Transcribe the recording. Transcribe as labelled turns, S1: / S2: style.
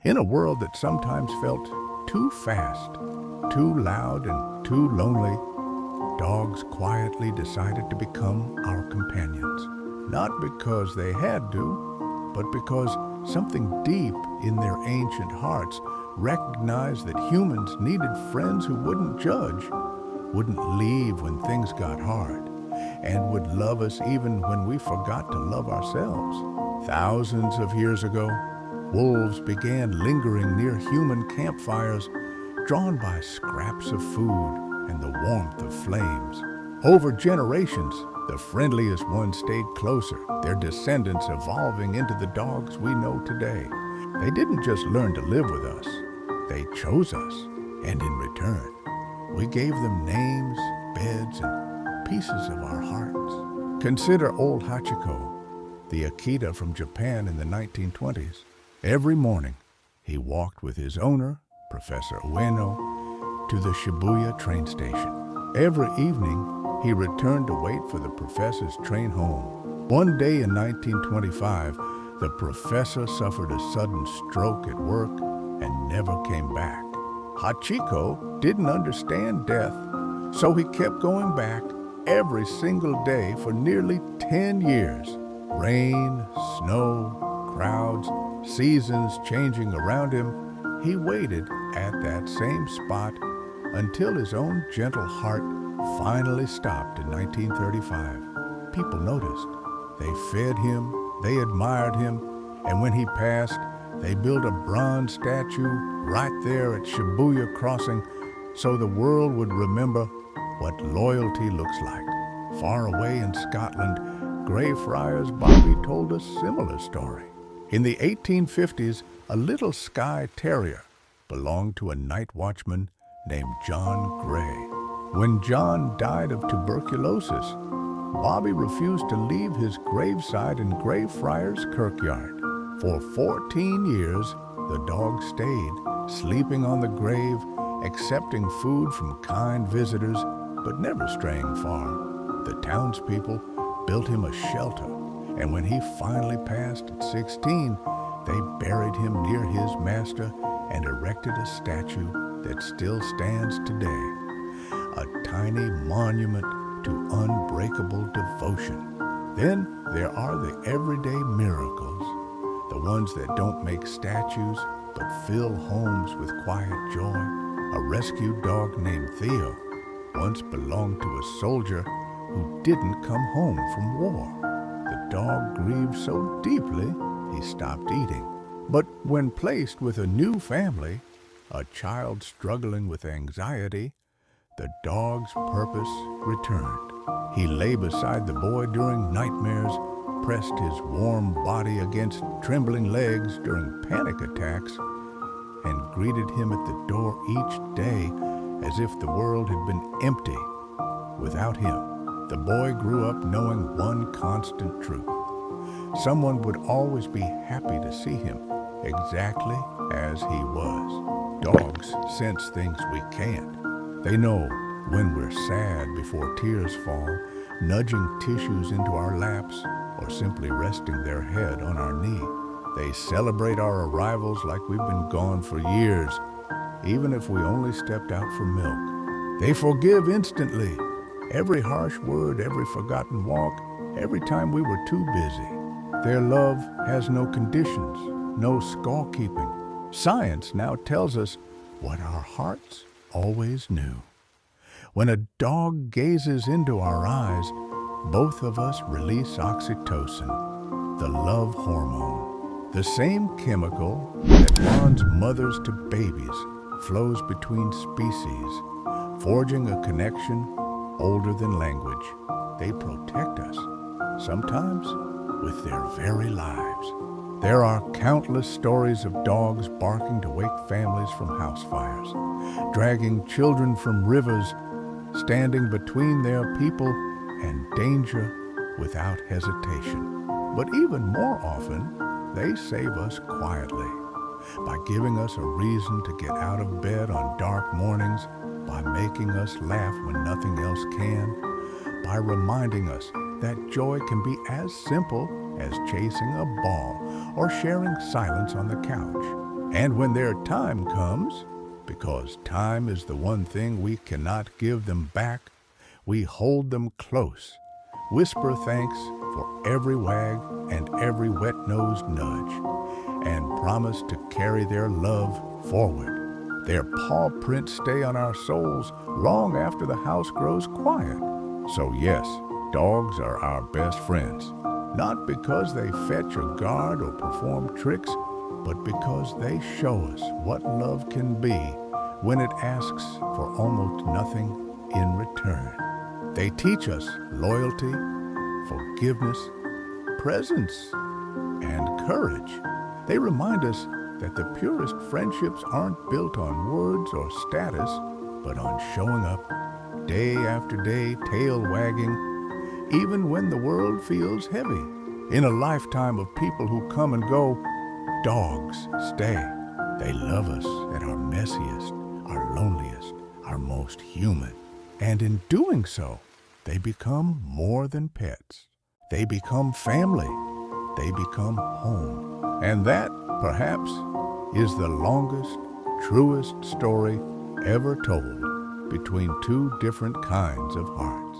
S1: In a world that sometimes felt too fast, too loud, and too lonely, dogs quietly decided to become our companions. Not because they had to, but because something deep in their ancient hearts recognized that humans needed friends who wouldn't judge, wouldn't leave when things got hard, and would love us even when we forgot to love ourselves. Thousands of years ago, wolves began lingering near human campfires, drawn by scraps of food and the warmth of flames. Over generations, the friendliest ones stayed closer, their descendants evolving into the dogs we know today. They didn't just learn to live with us, they chose us, and in return, we gave them names, beds, and pieces of our hearts. Consider old Hachiko, the Akita from Japan in the 1920s. Every morning, he walked with his owner, Professor Ueno, to the Shibuya train station. Every evening, he returned to wait for the professor's train home. One day in 1925, the professor suffered a sudden stroke at work and never came back. Hachiko didn't understand death, so he kept going back every single day for nearly 10 years. Rain, snow, crowds, seasons changing around him, he waited at that same spot until his own gentle heart finally stopped in 1935. People noticed. They fed him, they admired him, and when he passed, they built a bronze statue right there at Shibuya Crossing so the world would remember what loyalty looks like. Far away in Scotland, Greyfriars Bobby told a similar story. In the 1850s, a little Skye Terrier belonged to a night watchman named John Gray. When John died of tuberculosis, Bobby refused to leave his graveside in Greyfriars Kirkyard. For 14 years, the dog stayed, sleeping on the grave, accepting food from kind visitors, but never straying far. The townspeople built him a shelter, and when he finally passed at 16, they buried him near his master and erected a statue that still stands today, a tiny monument to unbreakable devotion. Then there are the everyday miracles, the ones that don't make statues but fill homes with quiet joy. A rescued dog named Theo once belonged to a soldier who didn't come home from war. The dog grieved so deeply he stopped eating. But when placed with a new family, a child struggling with anxiety, the dog's purpose returned. He lay beside the boy during nightmares, pressed his warm body against trembling legs during panic attacks, and greeted him at the door each day as if the world had been empty without him. The boy grew up knowing one constant truth. Someone would always be happy to see him exactly as he was. Dogs sense things we can't. They know when we're sad before tears fall, nudging tissues into our laps, or simply resting their head on our knee. They celebrate our arrivals like we've been gone for years, even if we only stepped out for milk. They forgive instantly. Every harsh word, every forgotten walk, every time we were too busy. Their love has no conditions, no score-keeping. Science now tells us what our hearts always knew. When a dog gazes into our eyes, both of us release oxytocin, the love hormone. The same chemical that bonds mothers to babies flows between species, forging a connection older than language. They protect us, sometimes with their very lives. There are countless stories of dogs barking to wake families from house fires, dragging children from rivers, standing between their people and danger without hesitation. But even more often, they save us quietly, by giving us a reason to get out of bed on dark mornings, by making us laugh when nothing else can, by reminding us that joy can be as simple as chasing a ball or sharing silence on the couch. And when their time comes, because time is the one thing we cannot give them back, we hold them close, whisper thanks for every wag and every wet-nosed nudge, and promise to carry their love forward. Their paw prints stay on our souls long after the house grows quiet. So yes, dogs are our best friends, not because they fetch or guard or perform tricks, but because they show us what love can be when it asks for almost nothing in return. They teach us loyalty, forgiveness, presence, and courage. They remind us that the purest friendships aren't built on words or status, but on showing up day after day, tail wagging, even when the world feels heavy. In a lifetime of people who come and go, dogs stay. They love us at our messiest, our loneliest, our most human. And in doing so, they become more than pets. They become family. They become home. And that, perhaps, is the longest, truest story ever told between two different kinds of hearts.